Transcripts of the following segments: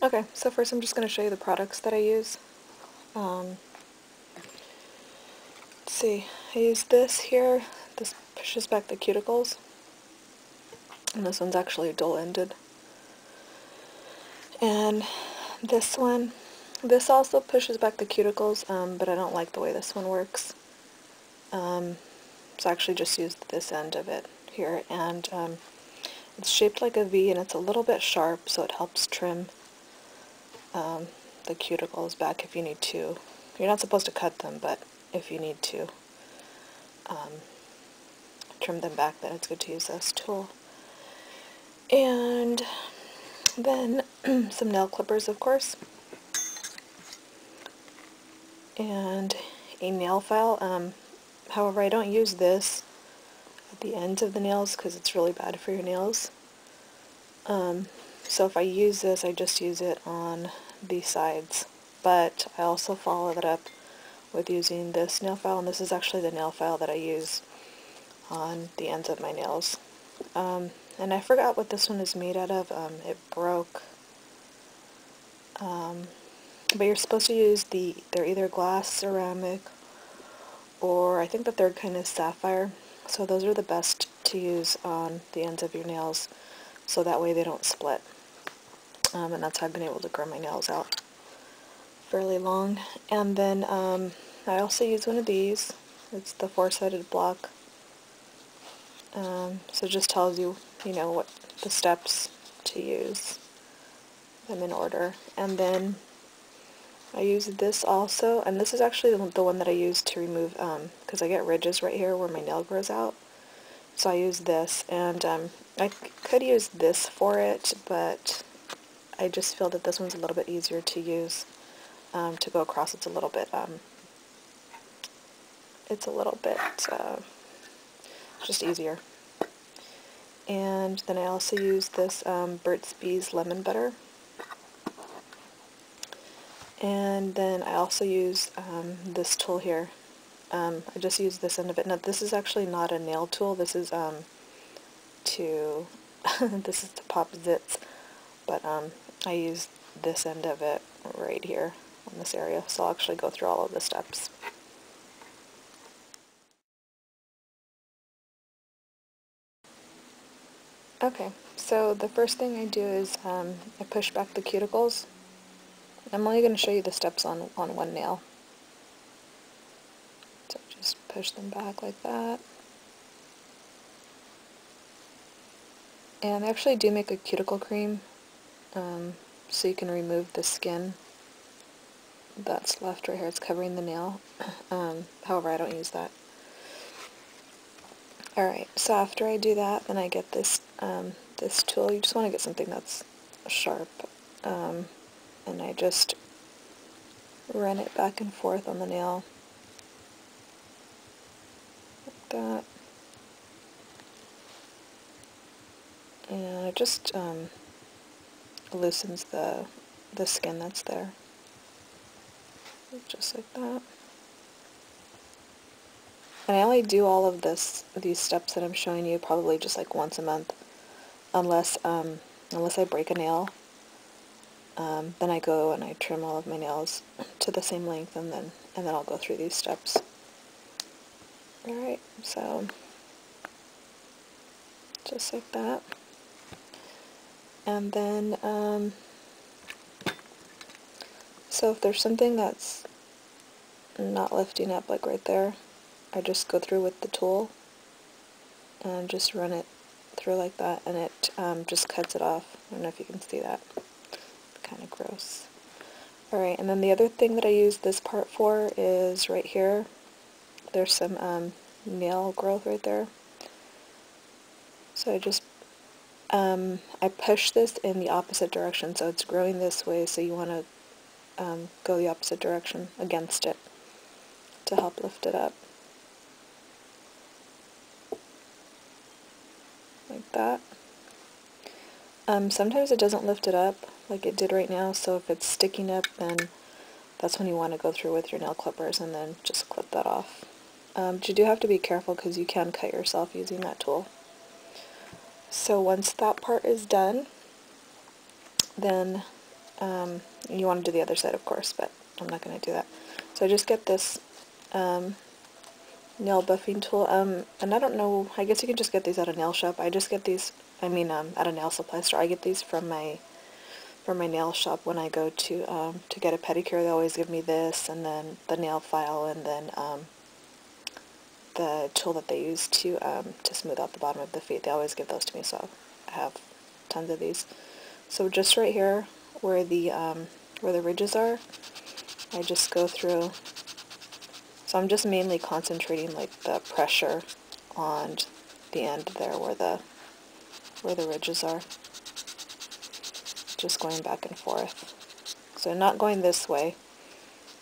Okay, so first I'm just going to show you the products that I use. Let's see, I use this here. This pushes back the cuticles. And this one's actually dual-ended. And this one, this also pushes back the cuticles, but I don't like the way this one works. So I actually just used this end of it here, and it's shaped like a V, and it's a little bit sharp, so it helps trim the cuticles back if you need to. You're not supposed to cut them, but if you need to trim them back, then it's good to use this tool. And then some nail clippers, of course, and a nail file. However, I don't use this at the ends of the nails because it's really bad for your nails. So if I use this, I just use it on the sides. But I also follow it up with using this nail file, and this is actually the nail file that I use on the ends of my nails. And I forgot what this one is made out of. It broke. But you're supposed to use they're either glass, ceramic, or I think the third kind is sapphire. So those are the best to use on the ends of your nails, so that way they don't split. And that's how I've been able to grow my nails out fairly long. And then I also use one of these. It's the four-sided block. So it just tells you, what the steps to use them in order. And then I use this also, and this is actually the one that I use to remove, because I get ridges right here where my nail grows out. So I use this, and I could use this for it, but I just feel that this one's a little bit easier to use, to go across. It's a little bit just easier. And then I also use this Burt's Bees Lemon Butter. And then I also use this tool here. I just use this end of it. Now this is actually not a nail tool. This is to this is to pop zits, but I use this end of it right here on this area. So I'll actually go through all of the steps. Okay, so the first thing I do is I push back the cuticles. I'm only going to show you the steps on one nail. So just push them back like that. And they actually do make a cuticle cream, so you can remove the skin that's left right here. It's covering the nail. However, I don't use that. Alright, so after I do that, then I get this this tool. You just want to get something that's sharp. And I just run it back and forth on the nail. Like that. And it just loosens the skin that's there. Just like that. And I only do all of these steps that I'm showing you probably just like once a month, unless I break a nail. Then I go and I trim all of my nails to the same length, and then I'll go through these steps. Alright, so just like that. And then so if there's something that's not lifting up, like right there, I just go through with the tool and just run it through like that, and it just cuts it off. I don't know if you can see that. It's kind of gross. Alright, and then the other thing that I use this part for is right here. There's some nail growth right there. So I just I push this in the opposite direction, so it's growing this way, so you want to go the opposite direction against it to help lift it up. Like that. Sometimes it doesn't lift it up like it did right now, so if it's sticking up, then that's when you want to go through with your nail clippers and then just clip that off. But you do have to be careful because you can cut yourself using that tool. So once that part is done, then You want to do the other side, of course, but I'm not going to do that. So I just get this nail buffing tool, and I don't know, I guess you can just get these at a nail shop. I just get these, at a nail supply store. I get these from my nail shop when I go to get a pedicure. They always give me this, and then the nail file, and then the tool that they use to smooth out the bottom of the feet. They always give those to me, so I have tons of these. So just right here where the ridges are, I just go through. So I'm just mainly concentrating like the pressure on the end there where the ridges are. Just going back and forth. So not going this way,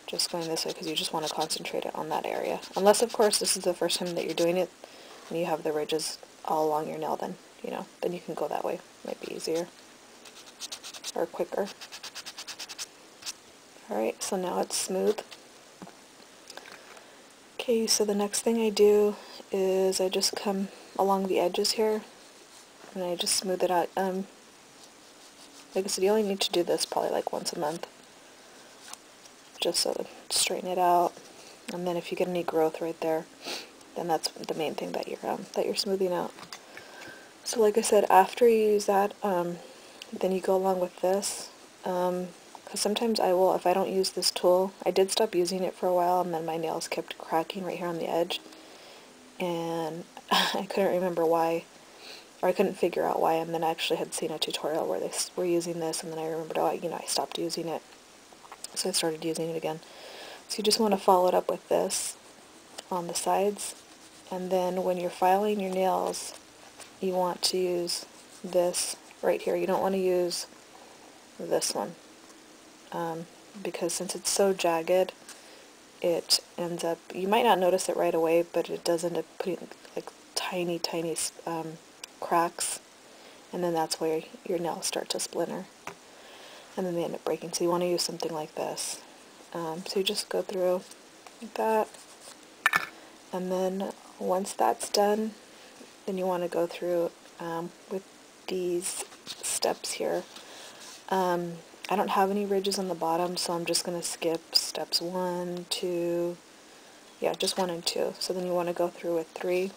just going this way because you just want to concentrate it on that area. Unless, of course, this is the first time that you're doing it and you have the ridges all along your nail, then, then you can go that way. Might be easier or quicker. Alright, so now it's smooth. Okay, so the next thing I do is I just come along the edges here and I just smooth it out. Like I said, you only need to do this probably like once a month, just so to straighten it out. And then if you get any growth right there, then that's the main thing that you're smoothing out. So like I said, after you use that, then you go along with this. Because sometimes I will, if I don't use this tool, I did stop using it for a while, and then my nails kept cracking right here on the edge, and I couldn't remember why, or I couldn't figure out why, and then I actually had seen a tutorial where they were using this, and then I remembered, oh, I stopped using it, so I started using it again. So you just want to follow it up with this on the sides, and then when you're filing your nails, you want to use this right here. You don't want to use this one, because since it's so jagged, it ends up, you might not notice it right away, but it does end up putting like tiny cracks, and then that's where your nails start to splinter, and then they end up breaking. So you want to use something like this. So you just go through like that, and then once that's done, then you want to go through with these steps here. I don't have any ridges on the bottom, so I'm just going to skip steps 1, 2, yeah, just 1 and 2. So then you want to go through with 3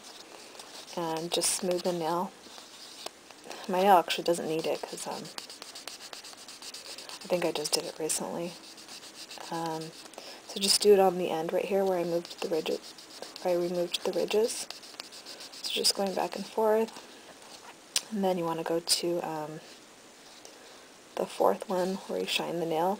and just smooth the nail. My nail actually doesn't need it because I think I just did it recently. So just do it on the end right here where I removed the ridges. So just going back and forth, and then you want to go to the 4th one where you shine the nail.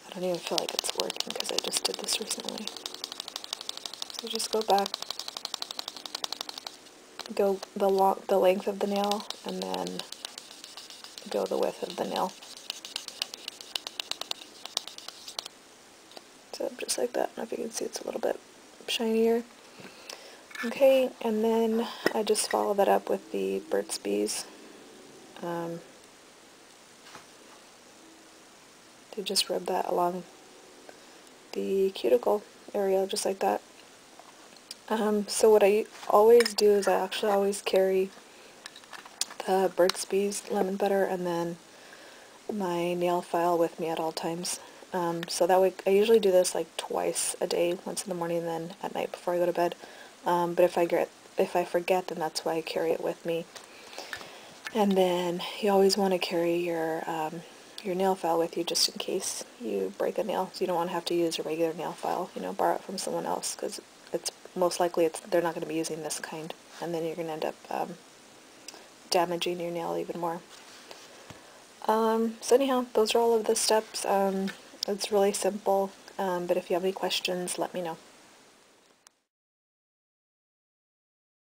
I don't even feel like it's working because I just did this recently. So just go back, go the length of the nail, and then go the width of the nail. So just like that. I don't know if you can see, it's a little bit shinier. Okay, and then I just follow that up with the Burt's Bees. To just rub that along the cuticle area, just like that. So what I always do is I actually always carry the Burt's Bees lemon butter and then my nail file with me at all times. So that way, I usually do this like twice a day, once in the morning and then at night before I go to bed. But if I forget, then that's why I carry it with me. And then you always want to carry your nail file with you just in case you break a nail. So you don't want to have to use a regular nail file, borrow it from someone else, because it's most likely they're not going to be using this kind, and then you're going to end up damaging your nail even more. So anyhow, those are all of the steps. It's really simple, but if you have any questions, let me know.